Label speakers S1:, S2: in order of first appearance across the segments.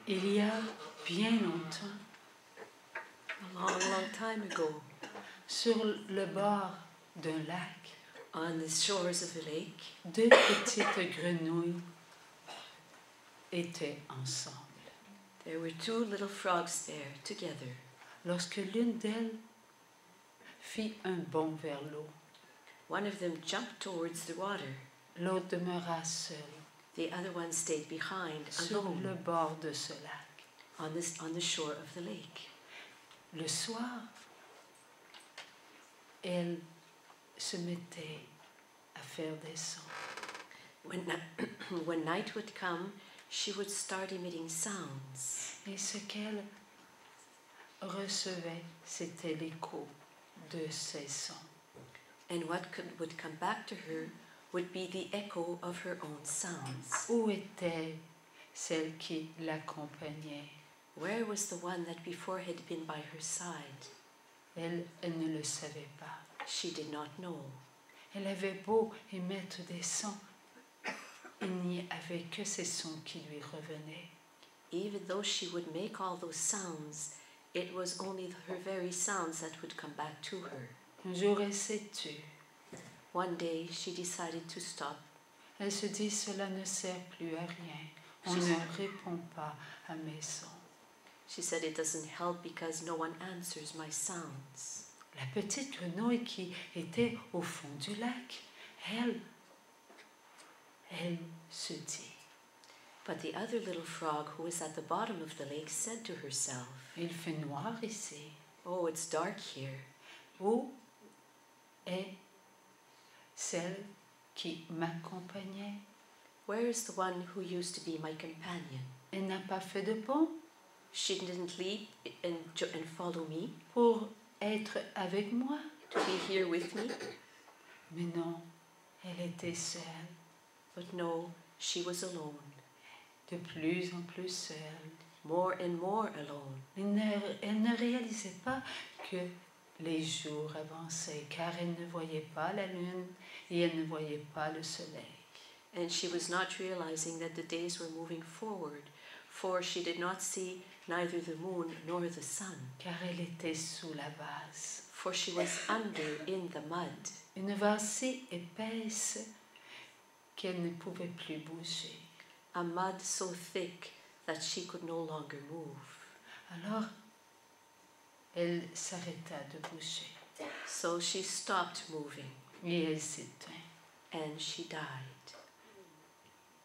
S1: Il y a bien longtemps,
S2: A long, long time ago,
S1: sur le bord d'un lac,
S2: on the shores of a lake,
S1: deux petites grenouilles étaient ensemble.
S2: there were two little frogs there together.
S1: Lorsque l'une d'elles fit un bond vers l'eau,
S2: One of them jumped towards the water.
S1: l'autre demeura seule
S2: The other one stayed behind,
S1: sur le
S2: alone,
S1: bord de ce lac.
S2: on the shore of the lake.
S1: Le soir, elle se mettait à faire des sons.
S2: When night would come, she would start emitting sounds.
S1: Et ce qu'elle recevait, c'était l'écho de ces sons.
S2: And what would come back to her would be the echo of her own sounds.
S1: Où était celle qui l'accompagnait?
S2: Where was the one that before had been by her side?
S1: Elle ne le savait pas.
S2: She did not know.
S1: Elle avait beau émettre des sons, il n'y avait que ces sons qui lui revenaient.
S2: Even though she would make all those sounds, it was only her very sounds that would come back to her.
S1: Un jour, elle s'est tue.
S2: One day, she decided to stop.
S1: Elle se dit, cela ne sert plus à rien. On ne répond pas à mes sons.
S2: She said, it doesn't help because no one answers my sounds.
S1: La petite grenouille qui était au fond du lac, elle se dit.
S2: But the other little frog who was at the bottom of the lake said to herself,
S1: Il fait noir ici.
S2: oh, it's dark here.
S1: Où est celle qui m'accompagnait?
S2: Where is the one who used to be my companion?
S1: Elle n'a pas fait de pont
S2: She didn't leap and follow me,
S1: pour être avec moi.
S2: to be here with me.
S1: Mais non, elle était seule,
S2: But no, she was alone,
S1: de plus en plus seule.
S2: more and more alone.
S1: Elle ne réalisait pas que les jours avançaient, car elle ne voyait pas la lune et elle ne voyait pas le soleil.
S2: And she was not realizing that the days were moving forward, for she did not see neither the moon nor the sun,
S1: Car elle était sous la vase.
S2: for she was under in the mud,
S1: Une vase si épaisse qu'elle ne pouvait plus bouger.
S2: a mud so thick that she could no longer move.
S1: Alors, elle s'arrêta de bouger
S2: So she stopped moving,
S1: et elle s'éteint.
S2: and she died.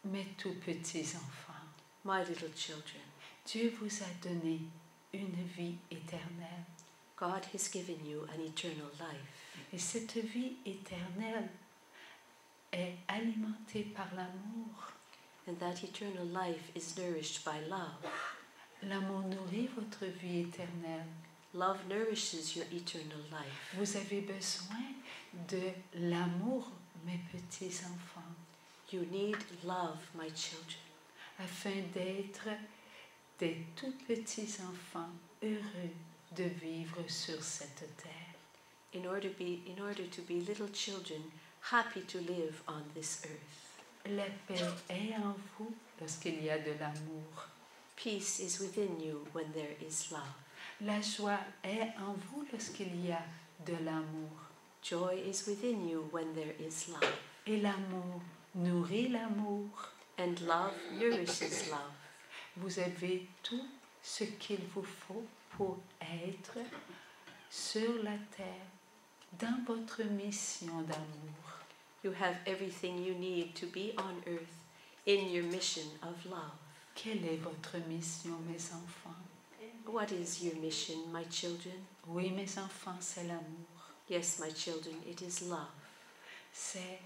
S1: Mes tout petits enfants,
S2: My little children,
S1: Dieu vous a donné une vie éternelle.
S2: God has given you an eternal life,
S1: Et cette vie éternelle est alimentée par l'amour.
S2: and that eternal life is nourished by love.
S1: L'amour nourrit votre vie éternelle.
S2: Love nourishes your eternal life.
S1: Vous avez besoin de l'amour, mes petits enfants,
S2: You need love, my children,
S1: afin d'être des tout petits enfants heureux de vivre sur cette terre.
S2: in order to be little children happy to live on this earth.
S1: La paix est en vous lorsqu'il y a de l'amour.
S2: Peace is within you when there is love.
S1: La joie est en vous lorsqu'il y a de l'amour.
S2: Joy is within you when there is love.
S1: Et l'amour nourrit l'amour.
S2: And love nourishes love.
S1: Vous avez tout ce qu'il vous faut pour être sur la terre dans votre mission d'amour.
S2: You have everything you need to be on earth in your mission of love.
S1: Quelle est votre mission, mes enfants?
S2: What is your mission, my children?
S1: Oui, mes enfants, c'est l'amour.
S2: Yes, my children, it is love.
S1: C'est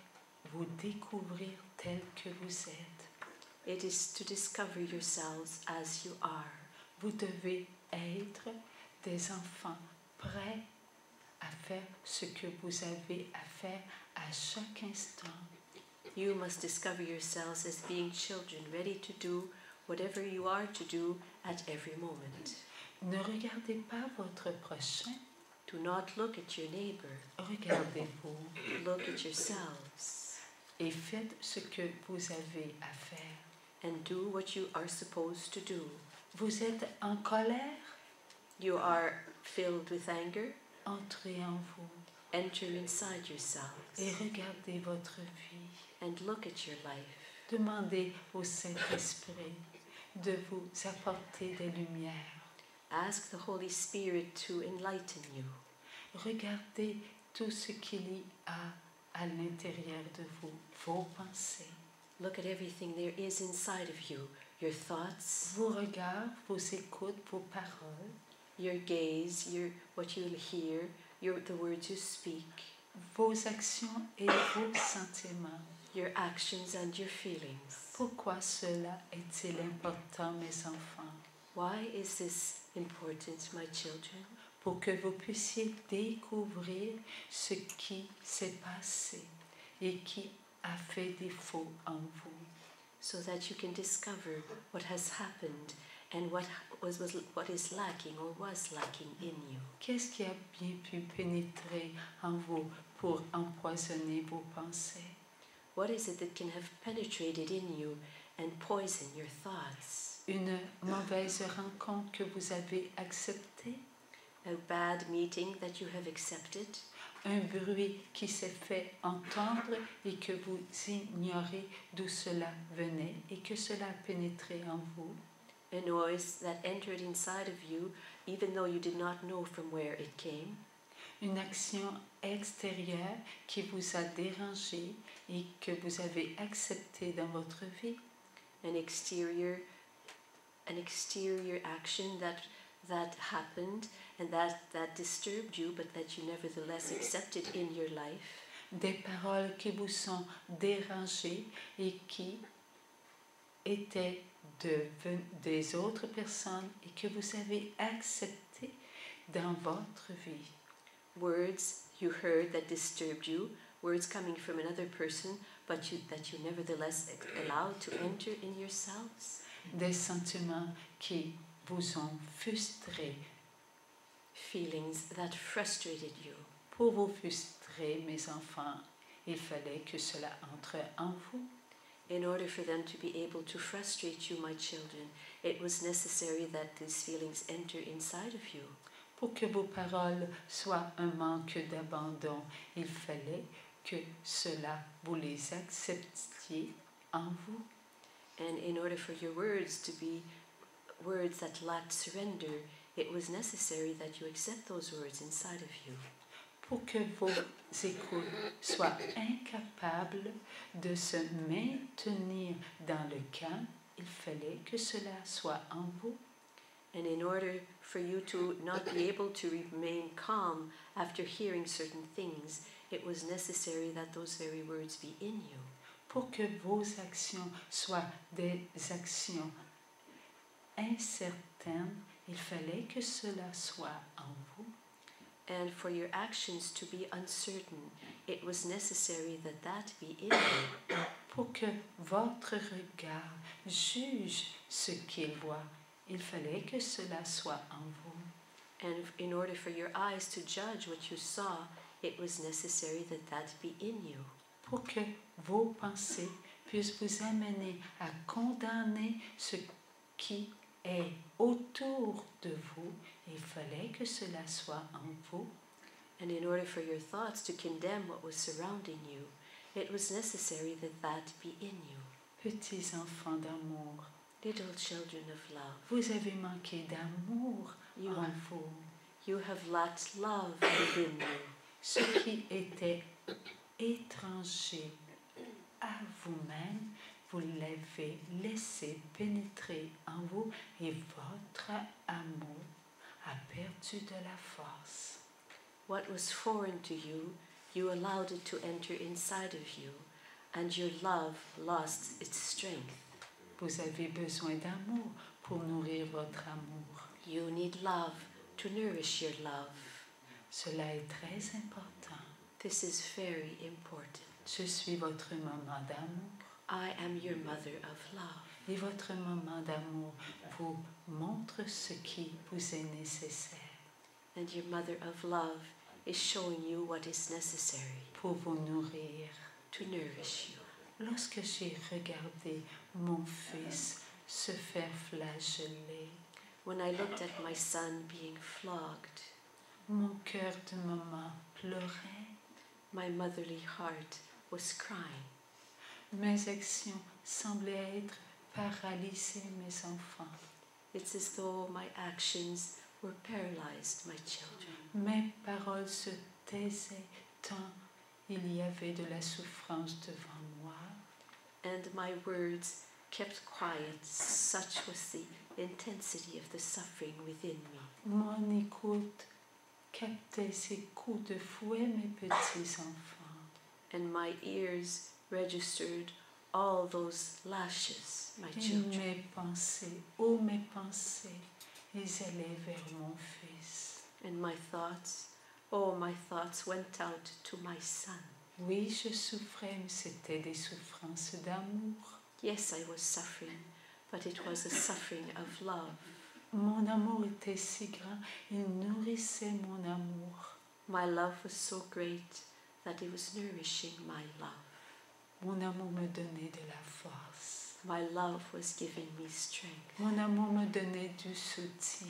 S1: vous découvrir tel que vous êtes.
S2: It is to discover yourselves as you are.
S1: Vous devez être des enfants prêts à faire ce que vous avez à faire à chaque instant.
S2: You must discover yourselves as being children ready to do whatever you are to do at every moment.
S1: Ne regardez pas votre prochain,
S2: Do not look at your neighbor.
S1: regardez-vous
S2: Look at yourselves
S1: et faites ce que vous avez à faire.
S2: and do what you are supposed to do.
S1: Vous êtes en colère?
S2: You are filled with anger?
S1: Entrez en vous
S2: Enter inside yourselves
S1: et regardez votre vie.
S2: and look at your life.
S1: Demandez au Saint-Esprit de vous apporter des lumières.
S2: Ask the Holy Spirit to enlighten you.
S1: Regardez tout ce qu'il y a à l'intérieur de vous, vos pensées,
S2: Look at everything there is inside of you, your thoughts,
S1: vos regards, vos écoutes, vos paroles,
S2: your gaze, what you'll hear, the words you speak,
S1: vos actions et vos sentiments.
S2: your actions and your feelings.
S1: Pourquoi cela est-il important, mes enfants?
S2: Why is this important, my children?
S1: Pour que vous puissiez découvrir ce qui s'est passé et qui a fait défaut en vous.
S2: So that you can discover what has happened and what is lacking or was lacking in you.
S1: Qu'est-ce qui a bien pu pénétrer en vous pour empoisonner vos pensées?
S2: What is it that can have penetrated in you and poison your thoughts?
S1: Une mauvaise rencontre que vous avez acceptée?
S2: A bad meeting that you have accepted?
S1: Un bruit qui s'est fait entendre et que vous ignorez d'où cela venait et que cela a pénétré en vous?
S2: A noise that entered inside of you even though you did not know from where it came?
S1: Une action extérieure qui vous a dérangé et que vous avez acceptée dans votre vie?
S2: An exterior action that happened and that disturbed you but that you nevertheless accepted in your life?
S1: Des paroles qui vous sont dérangées et qui étaient des autres personnes et que vous avez acceptées dans votre vie.
S2: Words you heard that disturbed you, words coming from another person but that you nevertheless allowed to enter in yourselves?
S1: Des sentiments qui vous ont frustré.
S2: Feelings that frustrated you.
S1: Pour vous frustrer, mes enfants, il fallait que cela entre en vous.
S2: In order for them to be able to frustrate you, my children, it was necessary that these feelings enter inside of you.
S1: Pour que vos paroles soient un manque d'abandon, il fallait que cela, vous les acceptiez en vous.
S2: And in order for your words to be words that lacked surrender, it was necessary that you accept those words inside of you.
S1: Pour que vos écoutes soient incapables de se maintenir dans le calme, il fallait que cela soit en vous.
S2: And in order for you to not be able to remain calm after hearing certain things, it was necessary that those very words be in you.
S1: Pour que vos actions soient des actions incertaines, il fallait que cela soit en vous.
S2: And for your actions to be uncertain, it was necessary that that be in you.
S1: Pour que votre regard juge ce qu'il voit, il fallait que cela soit en vous.
S2: And in order for your eyes to judge what you saw, it was necessary that that be in you.
S1: Pour que vos pensées puissent vous amener à condamner ce qui est autour de vous, il fallait que cela soit en vous.
S2: And in order for your thoughts to condemn what was surrounding you, it was necessary that that be in you.
S1: Petits enfants d'amour,
S2: Little children of love,
S1: vous avez manqué d'amour en vous.
S2: you have lacked love within you.
S1: Ce qui était étranger à vous-même, vous l'avez laissé pénétrer en vous et votre amour a perdu de la force.
S2: What was foreign to you, you allowed it to enter inside of you, and your love lost its strength.
S1: Vous avez besoin d'amour pour nourrir votre amour.
S2: You need love to nourish your love.
S1: Cela est très important.
S2: This is very important.
S1: Je suis votre maman d'amour.
S2: I am your mother of love.
S1: Et votre maman d'amour vous montre ce qui vous est nécessaire.
S2: And your mother of love is showing you what is necessary
S1: pour vous nourrir.
S2: to nourish you.
S1: Lorsque j'ai regardé mon fils se faire flageller.
S2: When I looked at my son being flogged,
S1: Mon cœur de maman pleurait.
S2: my motherly heart was crying.
S1: Mes actions semblaient être paralysées, mes enfants.
S2: It's as though my actions were paralyzed, my children.
S1: Mes paroles se taisaient tant il y avait de la souffrance devant moi.
S2: And my words kept quiet, such was the intensity of the suffering within me.
S1: Mon écoute captait ces coups de fouet, mes petits enfants.
S2: And my ears registered all those lashes, my
S1: Et
S2: children.
S1: mes pensées, mes pensées, ils allaient vers mon fils.
S2: And my thoughts went out to my son.
S1: Oui, je souffrais, mais c'était des souffrances d'amour.
S2: Yes, I was suffering, but it was a suffering of love.
S1: Mon amour était si grand, il nourrissait mon amour.
S2: My love was so great that it was nourishing my love.
S1: Mon amour me donnait de la force.
S2: My love was giving me strength.
S1: Mon amour me donnait du soutien.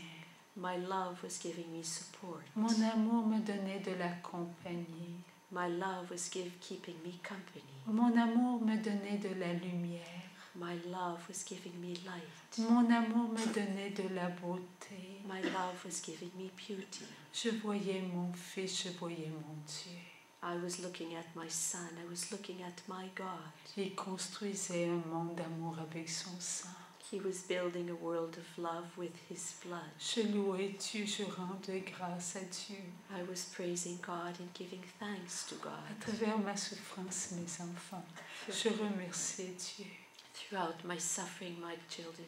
S2: My love was giving me support.
S1: Mon amour me donnait de la compagnie.
S2: My love was keeping me company.
S1: Mon amour me donnait de la lumière.
S2: My love was giving me light.
S1: Mon amour me donnait de la beauté.
S2: My love was giving me beauty.
S1: Je voyais mon fils, je voyais mon Dieu.
S2: I was looking at my son, I was looking at my God.
S1: Il construisait un monde d'amour avec son sang.
S2: He was building a world of love with his blood.
S1: Je louais Dieu, je rendais grâce à Dieu.
S2: I was praising God and giving thanks to
S1: À
S2: God.
S1: travers ma souffrance, mes enfants, je remerciais Dieu.
S2: Throughout my suffering, my children,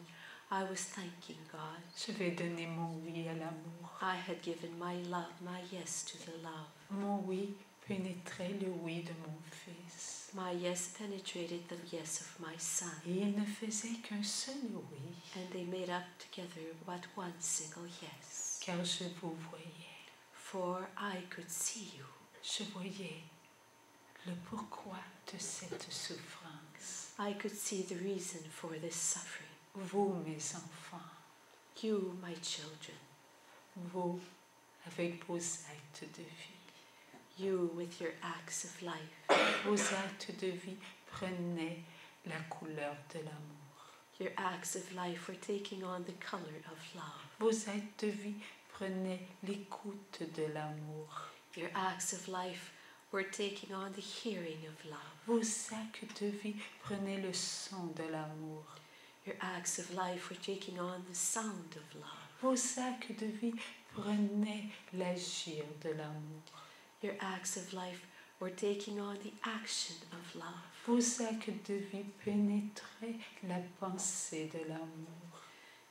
S2: I was thanking God.
S1: Je vais donner mon oui à l'amour.
S2: I had given my love, my yes to the love.
S1: Mon oui pénétrait le oui de mon fils.
S2: My yes penetrated the yes of my son.
S1: Et il ne faisait qu'un seul oui,
S2: And they made up together but one single yes.
S1: car je vous voyais.
S2: For I could see you.
S1: Je voyais le pourquoi de cette souffrance.
S2: I could see the reason for this suffering.
S1: Vous, mes enfants,
S2: You, my children.
S1: vous, avec vos actes de vie.
S2: You, with your acts of life.
S1: Vos actes de vie prenaient la couleur de l'amour.
S2: Your acts of life were taking on the color of love.
S1: Vos actes de vie prenaient l'écoute de l'amour.
S2: Your acts of life were taking on the hearing of love.
S1: Vos actes de vie prenaient le son de l'amour.
S2: Your acts of life were taking on the sound of love.
S1: Vos actes de vie prenaient l'agir de l'amour.
S2: Your acts of life were taking on the action of love.
S1: Vos actes de vie pénétraient la pensée de l'amour.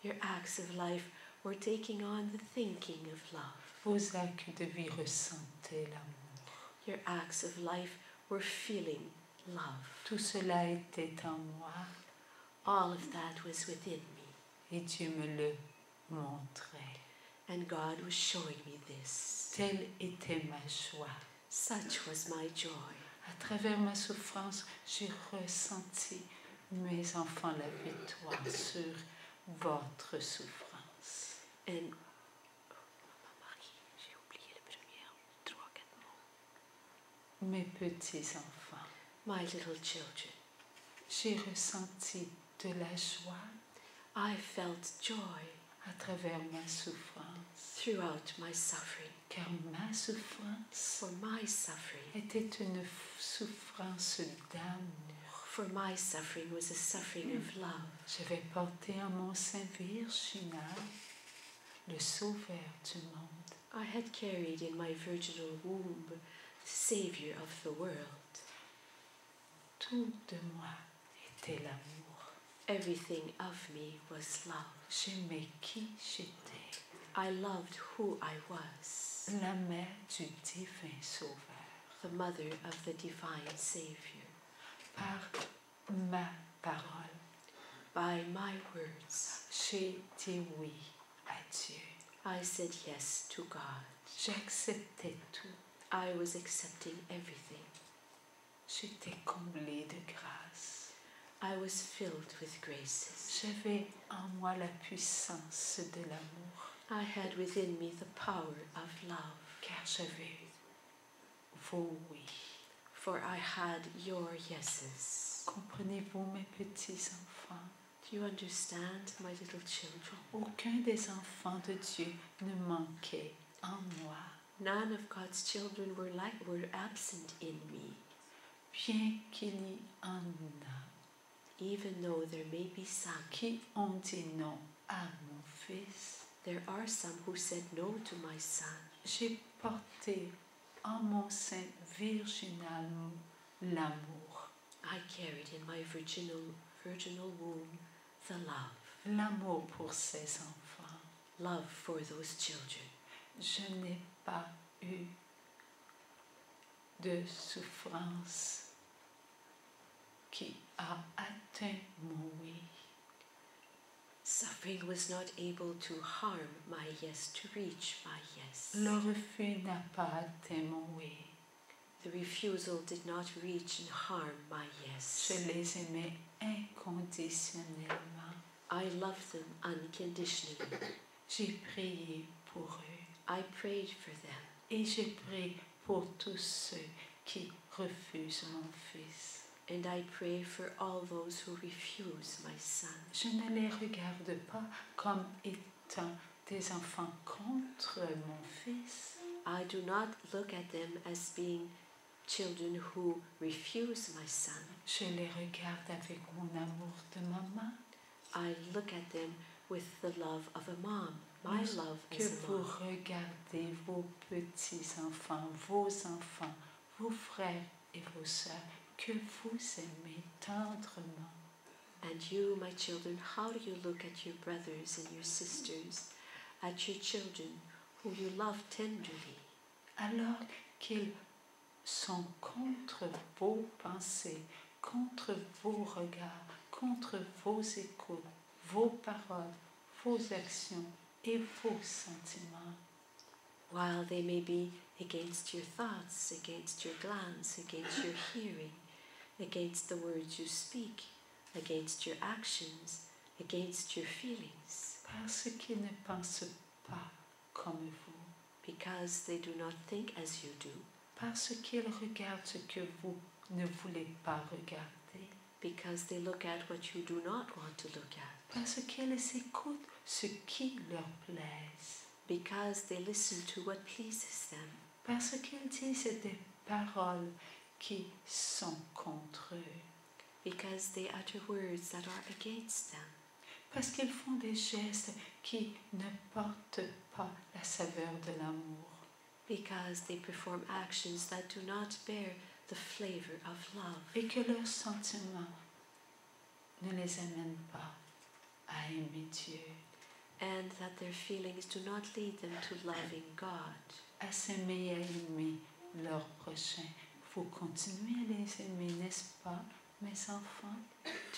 S2: Your acts of life were taking on the thinking of love.
S1: Vos actes de vie ressentaient l'amour.
S2: Your acts of life were feeling love.
S1: Tout cela était en moi
S2: All of that was within me.
S1: et Dieu me le montrait.
S2: And God was showing me this.
S1: Telle était ma joie.
S2: Such was my joy.
S1: À travers ma souffrance, j'ai ressenti, mes enfants, la victoire sur votre souffrance.
S2: And Marie, j'ai oublié le premier 3-4 mots.
S1: Mes petits-enfants,
S2: My little children.
S1: j'ai ressenti de la joie
S2: I felt joy
S1: à travers ma souffrance,
S2: throughout my suffering.
S1: car ma souffrance
S2: For my suffering.
S1: était une souffrance d'amour.
S2: For my suffering was a suffering of love.
S1: J'avais porté en mon sein virginal le Sauveur du monde.
S2: I had carried in my virginal womb the Savior of the world.
S1: Tout de moi était l'amour.
S2: Everything of me was love.
S1: J'aimais qui j'étais,
S2: I loved who I was,
S1: la mère du divin Sauveur.
S2: the mother of the divine Savior.
S1: Par ma parole,
S2: By my words,
S1: j'ai dit oui à Dieu.
S2: I said yes to God.
S1: J'acceptais tout.
S2: I was accepting everything.
S1: J'étais comblée de grâce.
S2: I was filled with graces.
S1: J'avais en moi la puissance de l'amour,
S2: I had within me the power of love,
S1: car j'avais vos oui.
S2: for I had your yeses.
S1: Comprenez-vous, mes petits enfants?
S2: Do you understand, my little children?
S1: Aucun des enfants de Dieu ne manquait en moi.
S2: None of God's children were absent in me,
S1: Bien qu'il y en a
S2: even though there may be some.
S1: qui ont dit non à mon fils,
S2: There are some who said no to my son.
S1: j'ai porté en mon sein virginal l'amour.
S2: I carried in my virginal womb the love.
S1: L'amour pour ses enfants.
S2: Love for those children.
S1: Je n'ai pas eu de souffrance qui a atteint mon oui.
S2: Suffering was not able to harm my yes, to reach my yes.
S1: Le refus n'a pas atteint mon oui.
S2: The refusal did not reach and harm my yes.
S1: Je les aimais inconditionnellement.
S2: I loved them unconditionally.
S1: J'ai prié pour eux
S2: I prayed for them,
S1: et je prie pour tous ceux qui refusent mon fils.
S2: and I pray for all those who refuse my son.
S1: Je ne les regarde pas comme étant des enfants contre mon fils.
S2: I do not look at them as being children who refuse my son.
S1: Je les regarde avec mon amour de maman.
S2: I look at them with the love of a mom, my love
S1: Que
S2: as a
S1: vous
S2: mom.
S1: regardez vos petits-enfants, vos enfants, vos frères et vos sœurs, que vous aimez tendrement.
S2: And you, my children, how do you look at your brothers and your sisters, at your children whom you love tenderly?
S1: Alors qu'ils sont contre vos pensées, contre vos regards, contre vos écoutes, vos paroles, vos actions et vos sentiments.
S2: While they may be against your thoughts, against your glance, against your hearing, against the words you speak, against your actions, against your feelings,
S1: Parce qu'ils ne pensent pas comme vous.
S2: because they do not think as you do,
S1: Parce qu'ils regardent ce que vous ne voulez pas regarder.
S2: because they look at what you do not want to look at,
S1: Parce qu'ils écoutent ce qui leur plaise.
S2: because they listen to what pleases them,
S1: Parce qu'ils disent des paroles qui sont contre eux.
S2: because they utter words that are against them,
S1: Parce qu'ils font des gestes qui ne portent pas la saveur de l'amour.
S2: because they perform actions that do not bear the flavor of love,
S1: Et que leurs sentiments ne les amènent pas à aimer Dieu,
S2: and that their feelings do not lead them to loving God,
S1: à s'aimer et à aimer leur prochain. Vous continuez à les aimer, n'est-ce pas, mes enfants?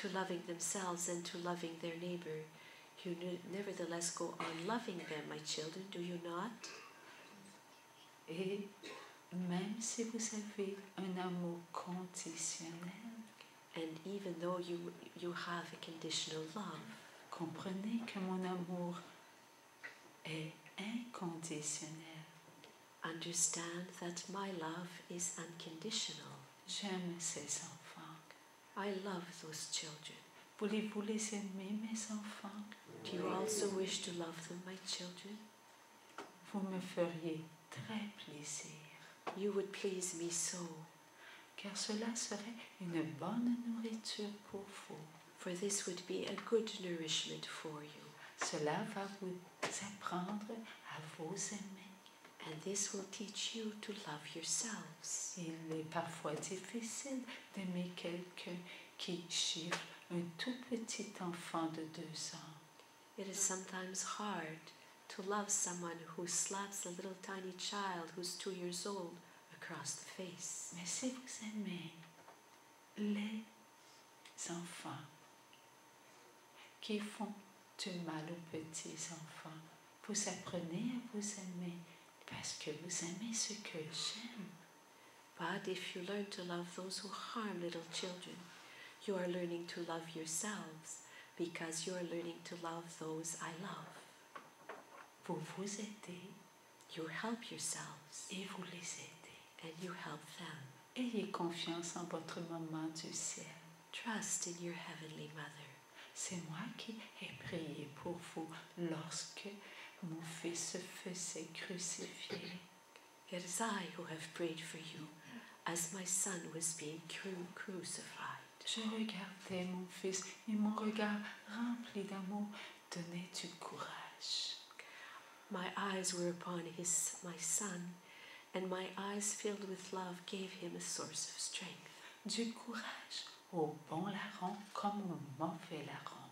S2: to loving themselves and to loving their neighbor. You nevertheless go on loving them, my children, do you not?
S1: Et même si vous avez un amour conditionnel,
S2: And even though you have a conditional love,
S1: comprenez que mon amour est inconditionnel.
S2: understand that my love is unconditional.
S1: J'aime ces enfants.
S2: I love those children.
S1: Voulez-vous les aimer, mes enfants?
S2: Do you also wish to love them, my children?
S1: Vous me feriez très plaisir,
S2: You would please me so,
S1: car cela serait une bonne nourriture pour vous.
S2: for this would be a good nourishment for you,
S1: Cela va vous apprendre à vous aimer.
S2: and this will teach you to love yourselves.
S1: Il est parfois difficile d'aimer quelqu'un qui gifle un tout petit enfant de 2 ans.
S2: It is sometimes hard to love someone who slaps a little tiny child who's 2 years old across the face.
S1: Mais si vous aimez les enfants qui font du mal aux petits enfants, vous apprenez à vous aimer parce que vous aimez ce que j'aime.
S2: But if you learn to love those who harm little children, You are learning to love yourselves because you are learning to love those I love.
S1: Vous vous aidez
S2: You help yourselves
S1: et vous les aidez.
S2: and you help them.
S1: Ayez confiance en votre maman du ciel.
S2: Trust in your Heavenly Mother.
S1: C'est moi qui ai prié pour vous lorsque mon fils se faisait crucifier.
S2: It is I who have prayed for you as my son was being crucified.
S1: Je regardais mon fils et mon regard rempli d'amour donnait du courage.
S2: My eyes were upon my son, and my eyes filled with love gave him a source of strength.
S1: Du courage au bon larron comme au mauvais larron.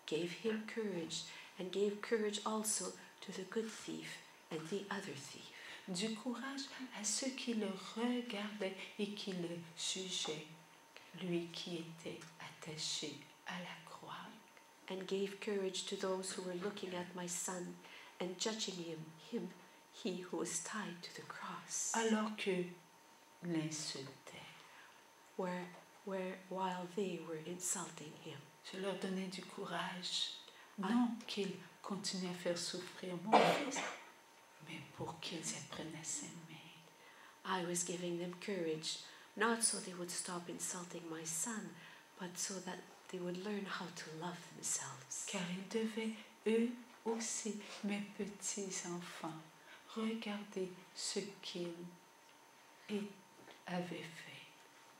S2: Gave him courage, and gave courage also to the good thief and the other thief.
S1: Du courage à ceux qui le regardaient et qui le jugeaient, lui qui était attaché à la croix.
S2: And gave courage to those who were looking at my son and judging him, he who was tied to the cross.
S1: Alors que l'insultait,
S2: while they were insulting him.
S1: je leur donnais du courage, non qu'ils continuent à faire souffrir mon fils, mais pour qu'ils apprennent à s'aimer.
S2: I was giving them courage, not so they would stop insulting my son, but so that they would learn how to love themselves.
S1: Car ils devaient, eux aussi, mes petits-enfants, regarder ce qu'ils avaient fait.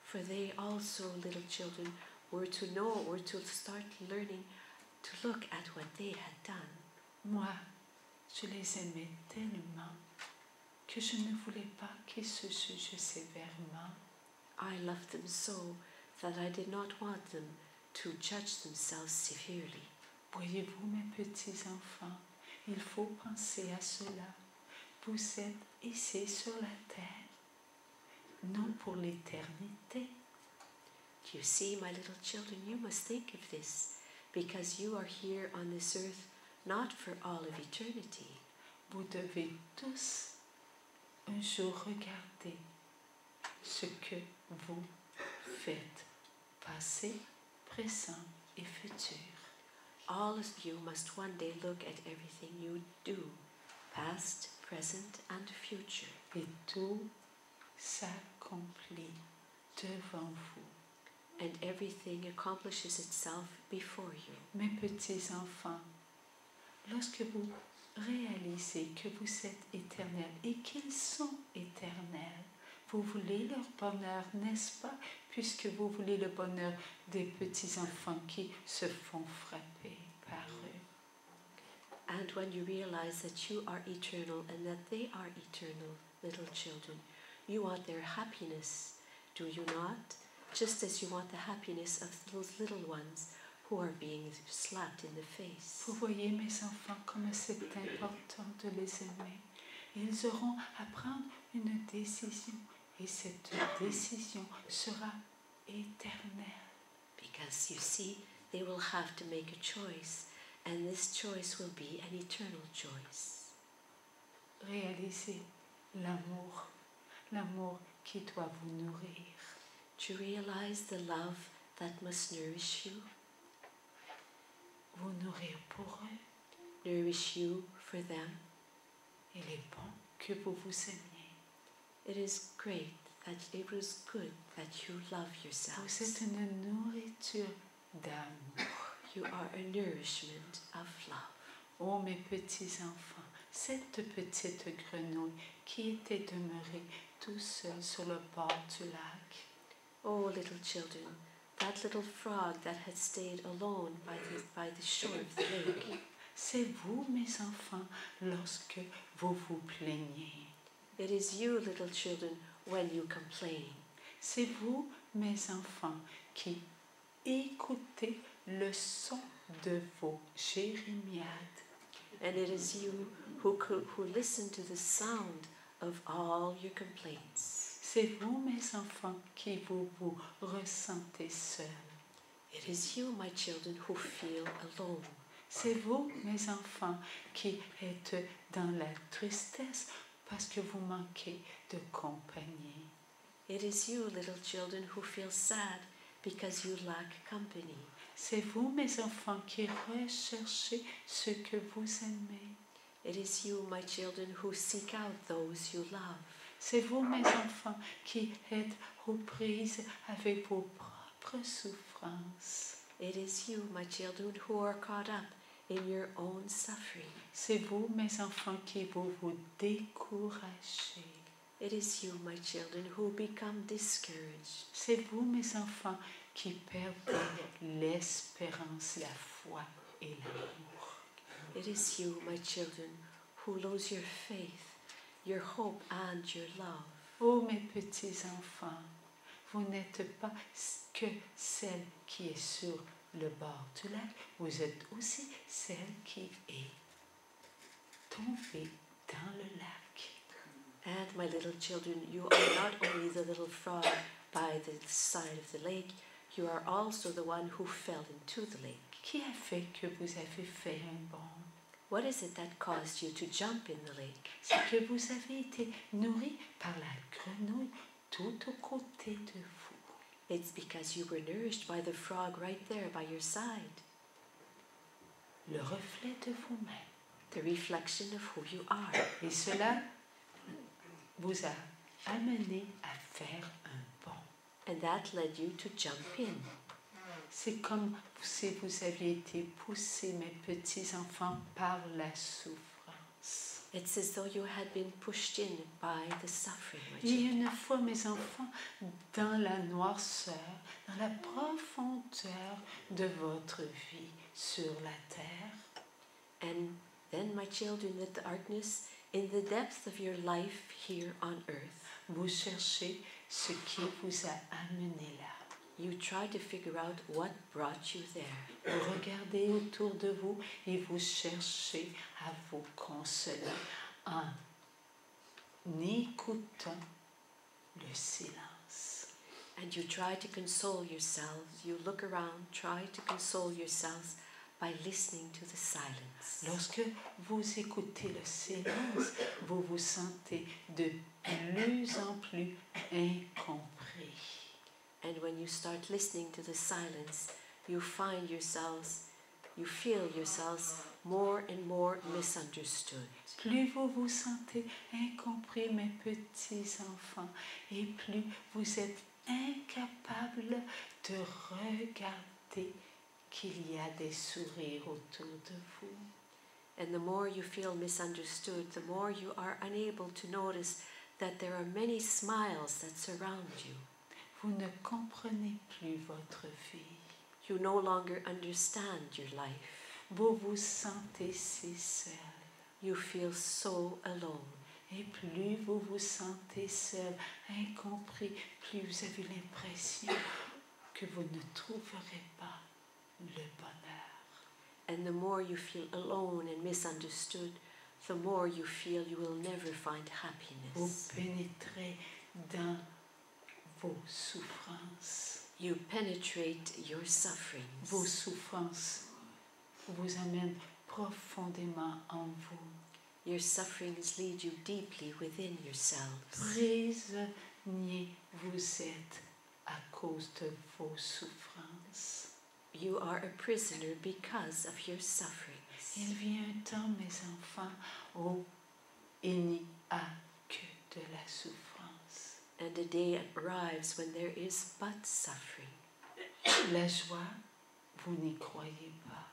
S2: For they also, little children, were to know or to start learning to look at what they had done.
S1: Moi, je les aimais tellement que je ne voulais pas qu'ils se jugent sévèrement.
S2: I loved them so that I did not want them to judge themselves severely.
S1: Voyez-vous, mes petits-enfants, il faut penser à cela. Vous êtes ici sur la terre, non pour l'éternité.
S2: Do you see, my little children, you must think of this, because you are here on this earth not for all of eternity.
S1: Vous devez tous un jour regarder ce que vous faites, passé, présent et futur.
S2: All of you must one day look at everything you do, past, present, and future.
S1: Et tout s'accomplit devant vous.
S2: And everything accomplishes itself before you.
S1: Mes petits-enfants, lorsque vous réalisez que vous êtes éternels et qu'ils sont éternels, vous voulez leur bonheur, n'est-ce pas? Puisque vous voulez le bonheur des petits-enfants qui se font frapper par eux.
S2: And when you realize that you are eternal and that they are eternal, little children, you want their happiness, do you not? Just as you want the happiness of those little ones who are being slapped in the face.
S1: Vous voyez, mes enfants, comme c'est important de les aimer. Ils auront à prendre une décision et cette décision sera éternelle.
S2: Because you see, they will have to make a choice, and this choice will be an eternal choice.
S1: Réalisez l'amour qui doit vous nourrir.
S2: To realize the love that must nourish you.
S1: Vous nourrir pour eux.
S2: Nourish you for them.
S1: Il est bon que vous vous aimiez.
S2: It is great that it was good that you love
S1: Vous
S2: yourselves.
S1: êtes une nourriture d'amour.
S2: You are a nourishment of love.
S1: Oh, mes petits-enfants, cette petite grenouille qui était demeurée tout seul sur le bord du lac.
S2: Oh, little children, that little frog that had stayed alone by the shore of the lake.
S1: C'est vous, mes enfants, lorsque vous vous plaignez.
S2: It is you, little children, when you complain.
S1: C'est vous, mes enfants, qui écoutez le son de vos jérémiades.
S2: And it is you who listen to the sound of all your complaints.
S1: C'est vous, mes enfants, qui vous ressentez seuls.
S2: It is you, my children, who feel alone.
S1: C'est vous, mes enfants, qui êtes dans la tristesse parce que vous manquez de compagnie.
S2: It is you, little children, who feel sad because you lack company.
S1: C'est vous, mes enfants, qui recherchez ce que vous aimez.
S2: It is you, my children, who seek out those you love.
S1: C'est vous, mes enfants, qui êtes aux prises avec vos propres souffrances.
S2: It is you, my children, who are caught up in your own suffering.
S1: C'est vous, mes enfants, qui vous découragez.
S2: It is you, my children, who become discouraged.
S1: C'est vous, mes enfants, qui perdez l'espérance, la foi et l'amour.
S2: It is you, my children, who lose your faith, your hope and your love.
S1: Oh, mes petits enfants, vous n'êtes pas que celle qui est sur le bord du lac, vous êtes aussi celle qui est tombée dans le lac.
S2: And my little children, you are not only the little frog by the side of the lake, you are also the one who fell into the lake.
S1: Qui a fait que vous avez fait un bond?
S2: What is it that caused you to jump in the lake?
S1: C'est que vous avez été nourris par la grenouille tout aux côtés de vous.
S2: It's because you were nourished by the frog right there by your side.
S1: Le reflet de vous-même.
S2: The reflection of who you are.
S1: Et cela vous a amené à faire un bond.
S2: And that led you to jump in.
S1: C'est comme si vous aviez été poussés, mes petits-enfants, par la souffrance.
S2: It's as though you had been pushed in by the suffering.
S1: Et une fois, mes enfants, dans la noirceur, dans la profondeur de votre vie sur la terre,
S2: And then, my children, in the darkness, in the depth of your life here on earth,
S1: vous cherchez ce qui vous a amené là.
S2: you try to figure out what brought you there.
S1: Vous regardez autour de vous et vous cherchez à vous consoler en écoutant le silence.
S2: And you try to console yourselves. You look around, try to console yourselves by listening to the silence.
S1: Lorsque vous écoutez le silence, vous vous sentez de plus en plus incompris.
S2: And when you start listening to the silence, you find yourselves, you feel yourselves more and more misunderstood.
S1: Plus vous vous sentez incompris, mes petits-enfants, et plus vous êtes incapables de regarder qu'il y a des sourires autour de vous.
S2: And the more you feel misunderstood, the more you are unable to notice that there are many smiles that surround you.
S1: Vous ne comprenez plus votre vie.
S2: You no longer understand your life.
S1: Vous vous sentez si seul.
S2: You feel so alone.
S1: Et plus vous vous sentez seul, incompris, plus vous avez l'impression que vous ne trouverez pas le bonheur.
S2: And the more you feel alone and misunderstood, the more you feel you will never find happiness.
S1: Vous pénétrez dans vos souffrances.
S2: You penetrate your sufferings.
S1: Vos souffrances vous amènent profondément en vous.
S2: Your sufferings lead you deeply within yourselves.
S1: Prisonnier vous êtes à cause de vos souffrances.
S2: You are a prisoner because of your sufferings.
S1: Il vient un temps, mes enfants, où il n'y a que de la souffrance.
S2: And a day arrives when there is but suffering.
S1: La joie, vous n'y croyez pas.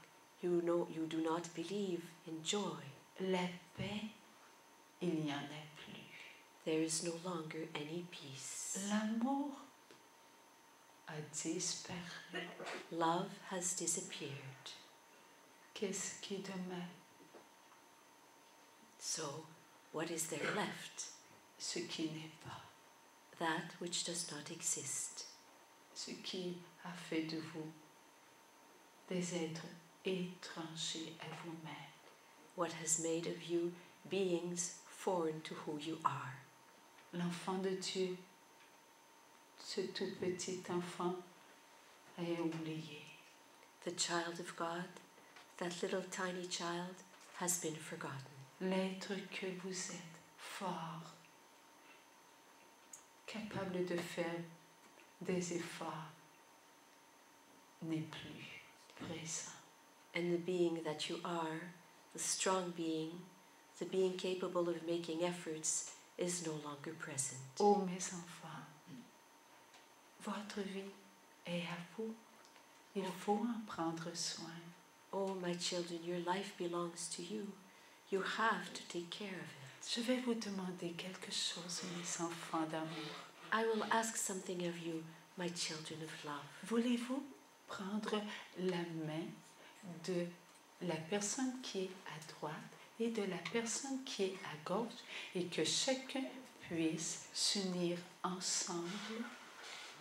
S2: You know you do not believe in joy.
S1: La paix, il n'y en a plus.
S2: There is no longer any peace.
S1: L'amour a disparu.
S2: Love has disappeared.
S1: Qu'est-ce qui demeure?
S2: So, what is there left?
S1: Ce qui n'est pas.
S2: That which does not exist.
S1: Ce qui a fait de vous des êtres étrangers à vous-même.
S2: What has made of you beings foreign to who you are.
S1: L'enfant de Dieu, ce tout petit enfant, est oublié.
S2: The child of God, that little tiny child, has been forgotten.
S1: L'être que vous êtes, fort, capable de faire des efforts n'est plus présent.
S2: And the being that you are, the strong being, the being capable of making efforts, is no longer present.
S1: Oh mes enfants, votre vie est à vous. Il faut en prendre soin.
S2: Oh, my children, your life belongs to you. You have to take care of it.
S1: Je vais vous demander quelque chose, mes enfants d'amour.
S2: I will ask something of you, my children of love.
S1: Voulez-vous prendre la main de la personne qui est à droite et de la personne qui est à gauche et que chacun puisse s'unir ensemble?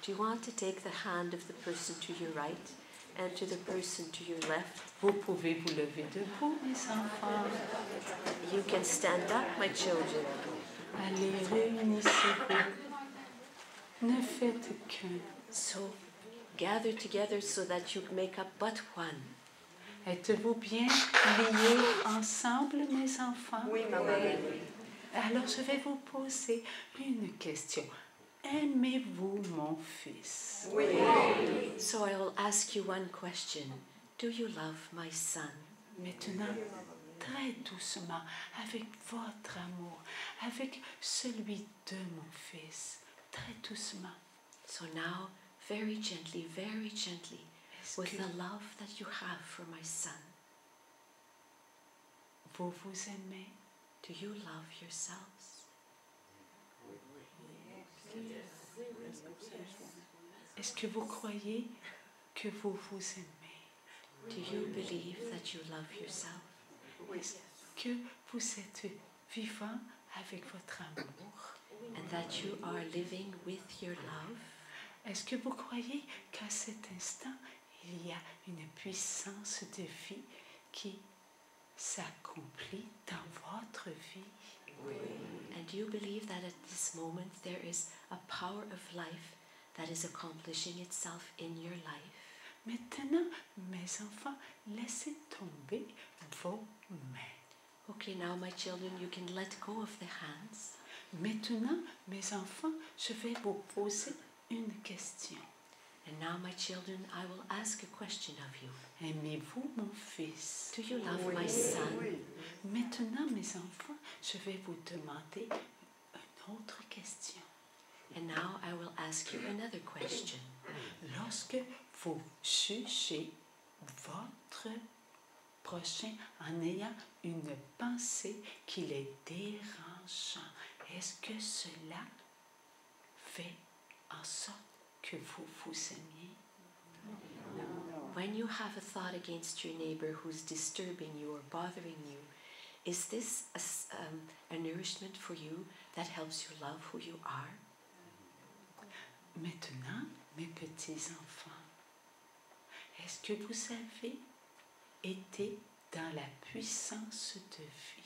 S2: Do you want to take the hand of the person to your right and to the person to your left?
S1: Vous pouvez vous lever debout, mes enfants.
S2: You can stand up, my children.
S1: Allez, réunissez-vous. Ne faites qu'un.
S2: So, gather together so that you make up but one.
S1: Êtes-vous bien liés ensemble, mes enfants?
S2: Oui, maman.
S1: Alors, je vais vous poser une question. Aimez-vous mon fils?
S2: Oui. So I will ask you one question. Do you love my son?
S1: Maintenant, très doucement, avec votre amour, avec celui de mon fils, très doucement.
S2: So now, very gently,
S1: Est-ce
S2: with
S1: que
S2: the love that you have for my son,
S1: vous vous aimez?
S2: do you love yourselves?
S1: Est-ce que vous croyez que vous vous aimez?
S2: Do you believe that you love yourself?
S1: Est-ce que vous êtes vivant avec votre amour?
S2: And that you are living with your love?
S1: Est-ce que vous croyez qu'à cet instant, il y a une puissance de vie qui s'accomplit dans votre vie?
S2: And do you believe that at this moment there is a power of life that is accomplishing itself in your life?
S1: Maintenant, mes enfants, laissez tomber vos mains.
S2: Okay, now my children, you can let go of the hands.
S1: Maintenant, mes enfants, je vais vous poser une question.
S2: And now, my children, I will ask a question of you.
S1: Aimez-vous mon fils?
S2: Do you love my son?
S1: Maintenant, mes enfants, je vais vous demander une autre question.
S2: And now I will ask you another question.
S1: Lorsque vous jugez votre prochain en ayant une pensée qui les dérangeant, est-ce que cela fait en sorte que vous vous aimiez?
S2: When you have a thought against your neighbor who's disturbing you or bothering you, is this a nourishment for you that helps you love who you are?
S1: Maintenant, mes petits-enfants, est-ce que vous avez été dans la puissance de vie?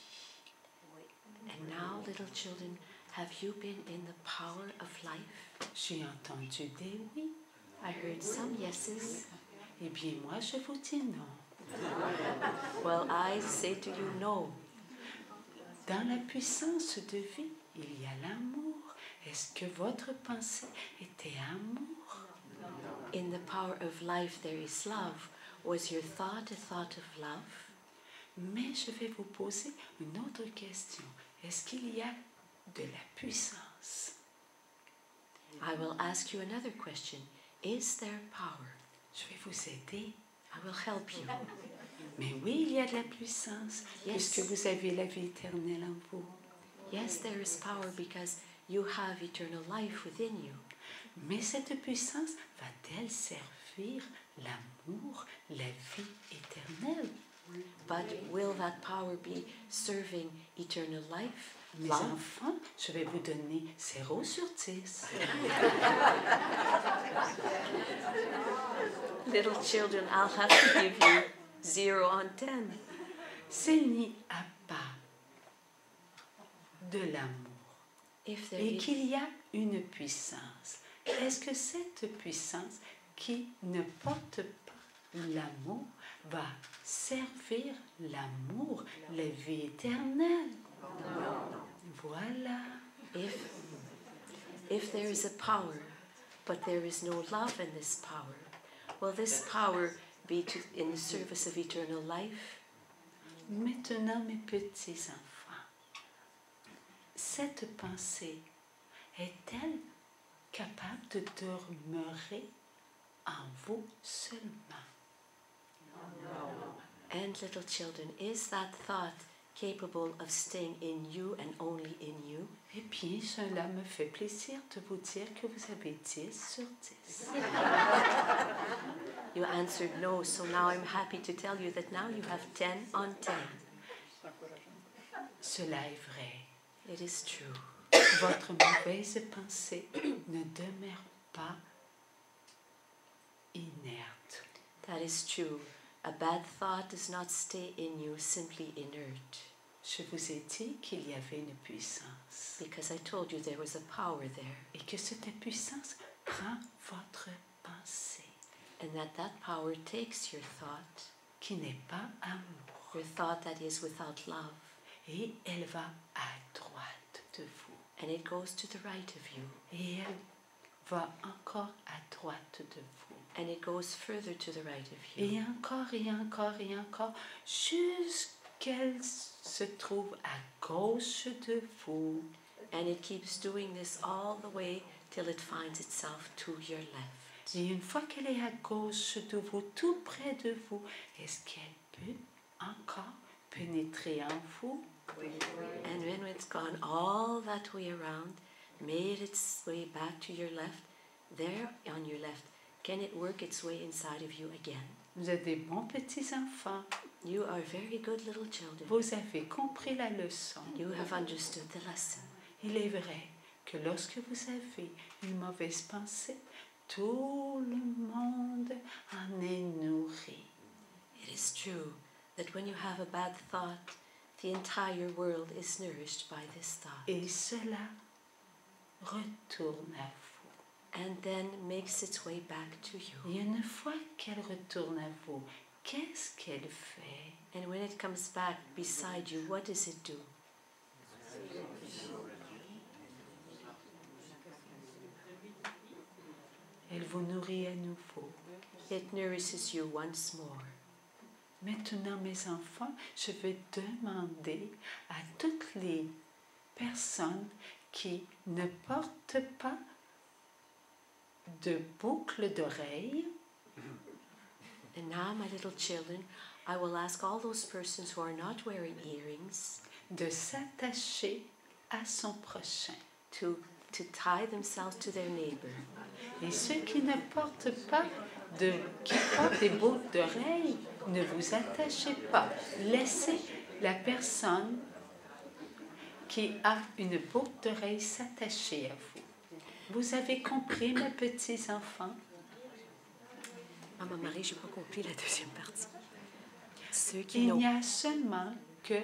S2: And now, little children, have you been in the power of life?
S1: J'ai entendu des oui.
S2: I heard some yeses.
S1: Eh bien, moi, je vous dis non.
S2: Well, I say to you no.
S1: Dans la puissance de vie, il y a l'amour. Est-ce que votre pensée était amour?
S2: In the power of life there is love. Was your thought a thought of love?
S1: Mais je vais vous poser une autre question. Est-ce qu'il y a de la puissance?
S2: I will ask you another question. Is there power?
S1: Je vais vous aider.
S2: I will help you.
S1: Mais oui, il y a de la puissance,
S2: Yes.
S1: puisque vous avez la vie éternelle en vous.
S2: Yes, there is power because you have eternal life within you.
S1: Mais cette puissance va-t-elle servir l'amour, la vie éternelle?
S2: But will that power be serving eternal life?
S1: Mes
S2: Love?
S1: enfants, je vais vous donner 0 sur 10.
S2: Little children, I'll have to give you 0 on 10.
S1: S'il n'y a pas de l'amour
S2: If there
S1: et
S2: is,
S1: qu'il y a une puissance, est-ce que cette puissance qui ne porte pas l'amour va servir l'amour, la vie éternelle? Voilà.
S2: if there is a power, but there is no love in this power, Will this power be in the service of eternal life?
S1: Maintenant, mes petits enfants, cette pensée est-elle capable de demeurer en vous seulement?
S2: And little children, is that thought capable of staying in you and only in you?
S1: Eh bien, cela me fait plaisir de vous dire que vous avez 10 sur 10.
S2: You answered no, so now I'm happy to tell you that now you have 10 on 10.
S1: Cela est vrai.
S2: It is true.
S1: Votre mauvaise pensée ne demeure pas inerte.
S2: That is true. A bad thought does not stay in you simply inert.
S1: Je vous ai dit qu'il y avait une puissance
S2: Because I told you there was a power there.
S1: et que cette puissance prend votre pensée
S2: And that power takes your thought,
S1: qui n'est pas amour
S2: your thought that is without love,
S1: et elle va à droite de vous
S2: and it goes to the right of you,
S1: et elle va encore à droite de vous
S2: and it goes further to the right of you,
S1: et encore et encore et encore jusqu'elle se trouve à gauche de vous.
S2: and it keeps doing this all the way till it finds itself to your left.
S1: Et une fois qu'elle est à gauche de vous, tout près de vous, est-ce qu'elle peut encore pénétrer en vous?
S2: And when it's gone all that way around, made its way back to your left, there on your left, can it work its way inside of you again?
S1: Vous êtes des bons petits enfants.
S2: You are very good little children.
S1: Vous avez compris la leçon.
S2: You have understood the lesson.
S1: Il est vrai que lorsque vous avez une mauvaise pensée, tout le monde en est nourri.
S2: It is true that when you have a bad thought, the entire world is nourished by this thought,
S1: Et cela retourne à vous.
S2: and then makes its way back to you.
S1: Et une fois qu'elle retourne à vous, qu'est-ce qu'elle fait?
S2: And when it comes back beside you, what does it do?
S1: Elle vous nourrit à nouveau.
S2: It nourishes you once more.
S1: Maintenant, mes enfants, je vais demander à toutes les personnes qui ne portent pas de boucle d'oreille
S2: And now, my little children, I will ask all those persons who are not wearing earrings
S1: de s'attacher à son prochain.
S2: to tie themselves to their neighbor.
S1: Et ceux qui ne portent pas qui portent des boucles d'oreille, ne vous attachez pas. Laissez la personne qui a une boucle d'oreille s'attacher à vous. Vous avez compris, mes petits enfants?
S2: Maman Marie, je n'ai pas compris la deuxième partie. Ceux qui
S1: Il
S2: n'ont
S1: n'y a seulement que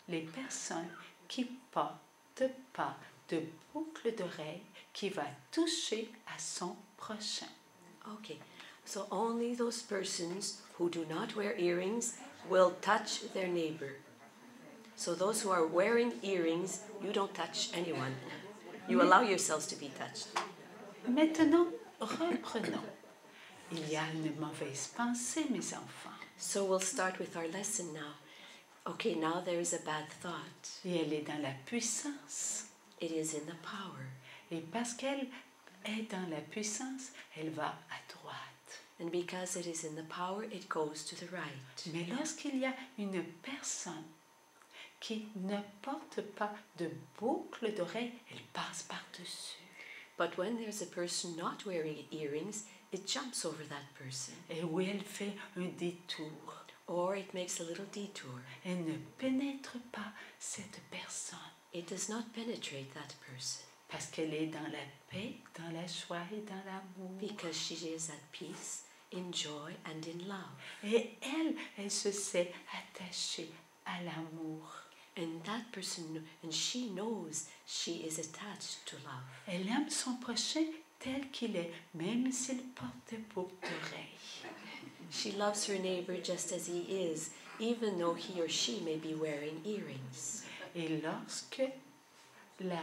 S1: les personnes qui portent pas de boucle d'oreille qui va toucher à son prochain.
S2: Okay, so only those persons who do not wear earrings will touch their neighbor. So those who are wearing earrings, you don't touch anyone. You allow yourselves to be touched.
S1: Maintenant, reprenons. Il y a une mauvaise pensée, mes enfants.
S2: So we'll start with our lesson now. Okay, now there is a bad thought.
S1: Et elle est dans la puissance.
S2: It is in the power.
S1: Et parce qu'elle est dans la puissance, elle va à droite.
S2: And because it is in the power, it goes to the right.
S1: Mais lorsqu'il y a une personne qui ne porte pas de boucle d'oreille, elle passe par-dessus.
S2: But when there's a person not wearing earrings, it jumps over that person.
S1: Et où elle fait un détour.
S2: Or it makes a little detour.
S1: Elle ne pénètre pas cette personne.
S2: It does not penetrate that person.
S1: Parce qu'elle est dans la paix, dans la joie et dans l'amour.
S2: Because she is at peace, in joy and in love.
S1: Et elle se sait attachée à l'amour.
S2: And that person, and she knows she is attached to love.
S1: Elle aime son prochain tel qu'il est, même s'il porte des boucles d'oreilles.
S2: She loves her neighbor just as he is, even though he or she may be wearing earrings.
S1: Et lorsque la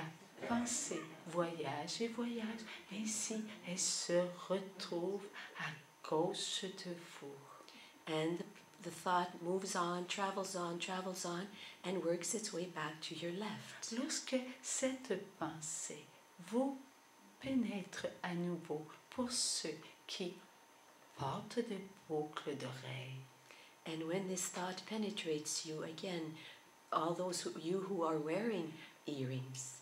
S1: pensée voyage et voyage, ainsi elle se retrouve à cause de vous.
S2: And the thought moves on, travels on, and works its way back to your left.
S1: Lorsque cette pensée vous pénètre à nouveau, pour ceux qui portent des boucles d'oreilles,
S2: And when this thought penetrates you again, all those you who are wearing earrings,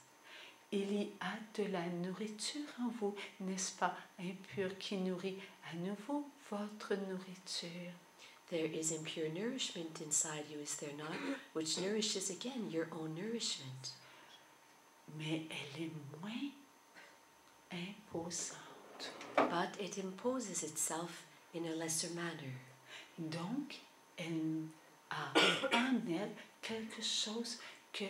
S1: il y a de la nourriture en vous, n'est-ce pas, impure, qui nourrit à nouveau votre nourriture.
S2: there is impure nourishment inside you, is there not? Which nourishes again your own nourishment.
S1: Mais elle est moins imposante.
S2: But it imposes itself in a lesser manner.
S1: Donc, elle a en elle quelque chose que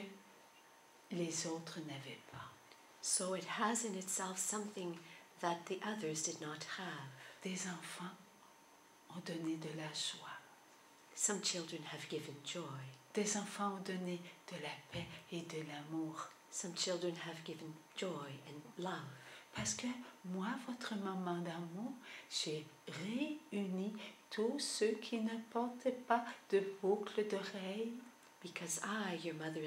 S1: les autres n'avaient pas.
S2: So it has in itself something that the others did not have.
S1: Des enfants ont donné de la joie.
S2: Some children have given joy.
S1: Des enfants ont donné de la paix et de l'amour.
S2: Some children have given joy and love.
S1: Parce que moi, votre maman d'amour, j'ai réuni tous ceux qui ne portaient pas de boucles d'oreilles.
S2: Because I, your mother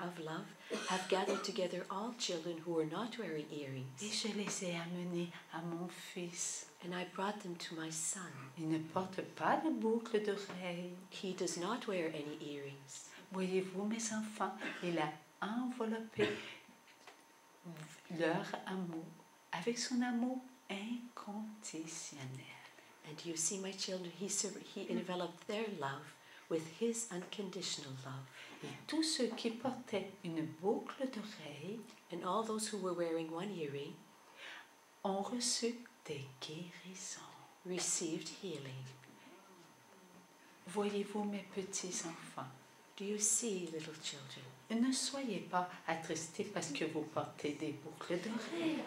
S2: of love, have gathered together all children who are not wearing
S1: Et
S2: earrings.
S1: je les ai amenés à mon fils.
S2: And I brought them to my son.
S1: Il ne porte pas de boucles d'oreilles.
S2: He does not wear any earrings.
S1: Voyez-vous, mes enfants, il a enveloppé leur amour avec son amour inconditionnel.
S2: And you see, my children, he enveloped their love with his unconditional love.
S1: Et tous ceux qui portaient une boucle d'oreille
S2: And all those who were wearing one earring
S1: ont reçu des guérisons.
S2: received healing.
S1: Voyez-vous, mes petits-enfants,
S2: Do you see, little children?
S1: ne soyez pas attristés parce que vous portez des boucles d'oreilles.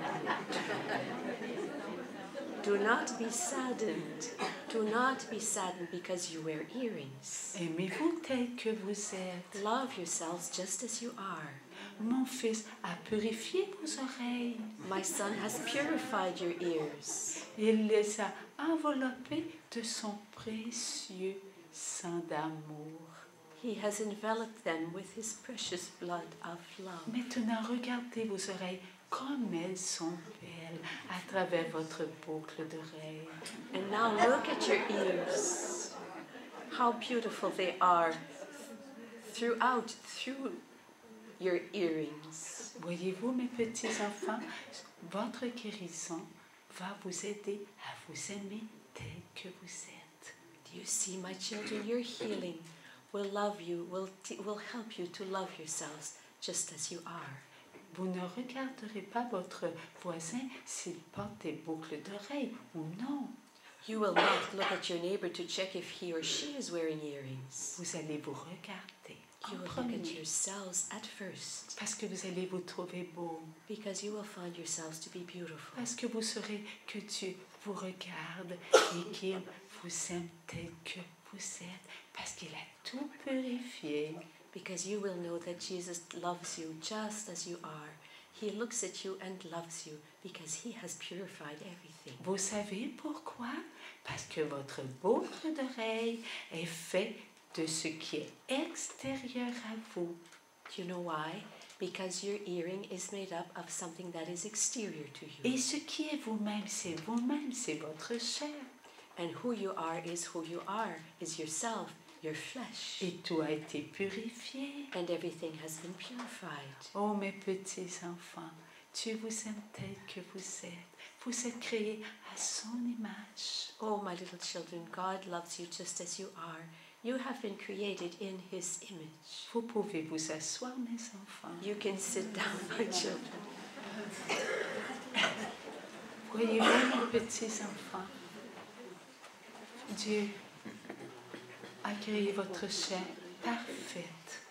S2: Do not be saddened. Do not be saddened because you wear earrings.
S1: Aimez-vous tel que vous êtes.
S2: Love yourselves just as you are.
S1: Mon fils a purifié vos oreilles.
S2: My son has purified your ears.
S1: Il les a enveloppés de son précieux sang d'amour.
S2: He has enveloped them with his precious blood of love.
S1: Maintenant, regardez vos oreilles comme elles sont belles à travers votre boucle d'oreille.
S2: And now look at your ears. How beautiful they are through your earrings.
S1: Voyez-vous, mes petits-enfants, votre guérison va vous aider à vous aimer tel que vous êtes.
S2: Do you see, my children, your healing will love you, will help you to love yourselves just as you are.
S1: Vous ne regarderez pas votre voisin s'il porte des boucles d'oreilles ou non.
S2: You will not look at your neighbor to check if he or she is wearing earrings.
S1: Vous allez vous regarder
S2: You
S1: en
S2: will look
S1: premier
S2: at yourselves at first
S1: parce que vous allez vous trouver beau,
S2: because you will find yourselves to be beautiful.
S1: parce que vous saurez que Dieu vous regarde et qu'il vous aime tel que vous êtes, parce qu'il a tout purifié.
S2: Because you will know that Jesus loves you just as you are. He looks at you and loves you because he has purified everything.
S1: Vous savez pourquoi? Parce que votre boucle d'oreille est faite de ce qui est extérieur à vous.
S2: Do you know why? Because your earring is made up of something that is exterior to you.
S1: Et ce qui est vous-même, c'est votre chair.
S2: And who you are, is yourself, your flesh.
S1: Et tout a été purifié.
S2: And everything has been purified.
S1: Oh, mes petits-enfants, Dieu vous aime tel que vous êtes. Vous êtes créés à son image.
S2: Oh, my little children, God loves you just as you are. You have been created in his image.
S1: Vous pouvez vous asseoir, mes enfants.
S2: You can sit down, my children.
S1: Voyez-vous, mes petits-enfants, Dieu a créé votre chair parfaite.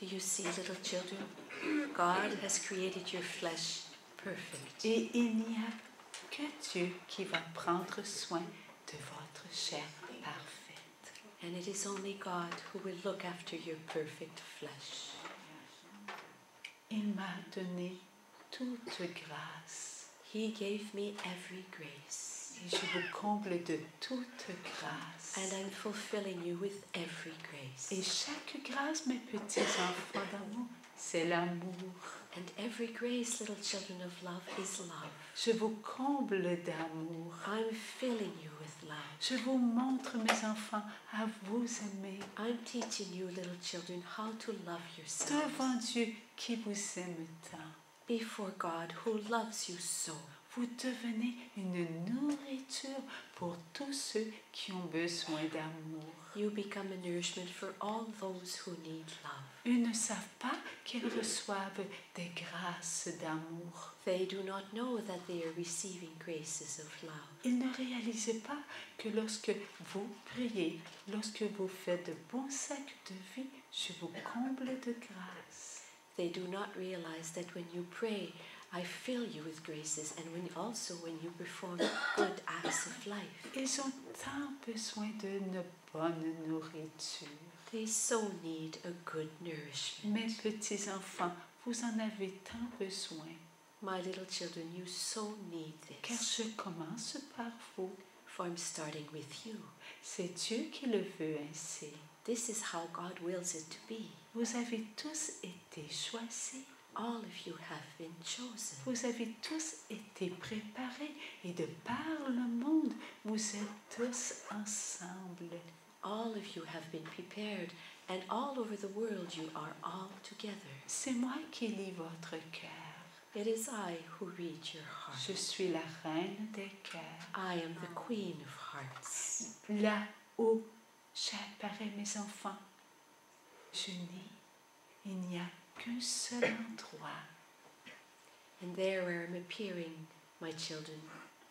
S2: Do you see, little children? God has created your flesh perfect.
S1: Et il n'y a que Dieu qui va prendre soin de votre chair parfaite.
S2: And it is only God who will look after your perfect flesh.
S1: Il m'a donné toute grâce.
S2: He gave me every grace.
S1: Et je vous comble de toute grâce.
S2: And I'm fulfilling you with every grace.
S1: Et chaque grâce, mes petits enfants d'amour, c'est l'amour.
S2: And every grace, little children of love, is love.
S1: Je vous comble d'amour.
S2: I'm filling you with love.
S1: Je vous montre, mes enfants, à vous aimer.
S2: I'm teaching you, little children, how to love yourself
S1: Devant Dieu qui vous aime tant.
S2: before God who loves you so.
S1: Vous devenez une nourriture pour tous ceux qui ont besoin d'amour.
S2: You become a nourishment for all those who need love.
S1: Ils ne savent pas qu'ils reçoivent des grâces d'amour.
S2: They do not know that they are receiving graces of love.
S1: Ils ne réalisent pas que lorsque vous priez, lorsque vous faites de bons sacs de vie, je vous comble de grâce.
S2: They do not realize that when you pray, I fill you with graces, and when you perform good acts of life.
S1: Ils ont tant besoin d'une bonne nourriture.
S2: They so need a good nourishment.
S1: Mes petits enfants, vous en avez tant besoin,
S2: My little children, you so need
S1: car
S2: this.
S1: je commence par vous.
S2: For I'm starting with you.
S1: C'est Dieu qui le veut ainsi.
S2: This is how God wills it to be.
S1: Vous avez tous été choisis.
S2: All of you have been chosen.
S1: Vous avez tous été préparés et de par le monde, vous êtes tous ensemble.
S2: All of you have been prepared, and all over the world you are all together.
S1: C'est moi qui lis votre cœur.
S2: It is I who read your heart.
S1: Je suis la reine des cœurs.
S2: I am the queen of hearts.
S1: Là où j'apparais, mes enfants, je nie. Il n'y a qu'un seul endroit.
S2: And there where I'm appearing, my children,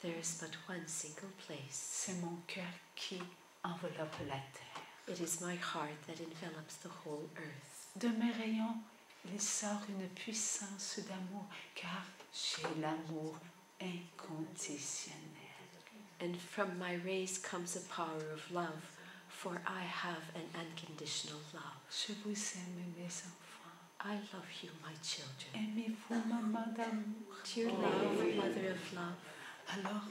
S2: there is but one single place.
S1: C'est mon cœur qui enveloppe la terre.
S2: It is my heart that envelops the whole earth.
S1: De mes rayons, il sort une puissance d'amour, car j'ai l'amour inconditionnel.
S2: And from my rays comes a power of love, for I have an unconditional love.
S1: Je vous aime, mes enfants.
S2: I love you, my children.
S1: Aimez-vous, maman d'amour?
S2: Dear love, mother of love.
S1: Alors,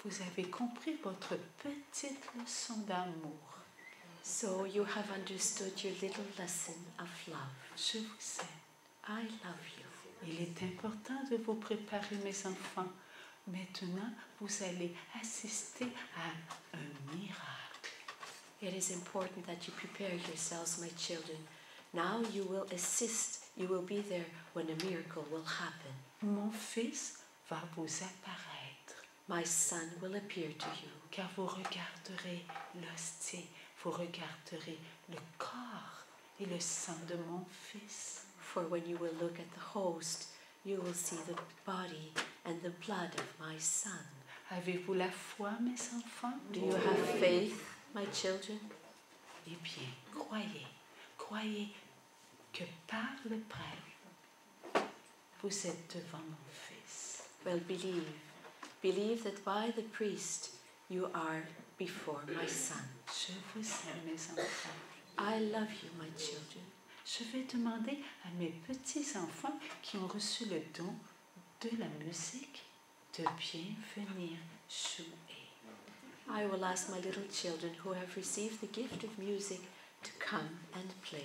S1: vous avez compris votre petite leçon d'amour.
S2: So you have understood your little lesson of love.
S1: Je vous aime.
S2: I love you.
S1: Il est important de vous préparer, mes enfants. Maintenant, vous allez assister à un miracle.
S2: It is important that you prepare yourselves, my children. Now you will assist, you will be there when a miracle will happen.
S1: Mon fils va vous apparaître,
S2: My son will appear to you,
S1: car vous regarderez l'hostie, vous regarderez le corps et le sang de mon fils.
S2: for when you will look at the host, you will see the body and the blood of my son.
S1: Avez-vous la foi, mes enfants?
S2: Do you have faith, my children?
S1: Eh bien, croyez, croyez que par le prêtre, vous êtes devant mon fils.
S2: Well, believe that by the priest you are before my son.
S1: Je vous aime, mes enfants.
S2: I love you, my children.
S1: Je vais demander à mes petits-enfants qui ont reçu le don de la musique de bien venir jouer.
S2: I will ask my little children who have received the gift of music to come and play.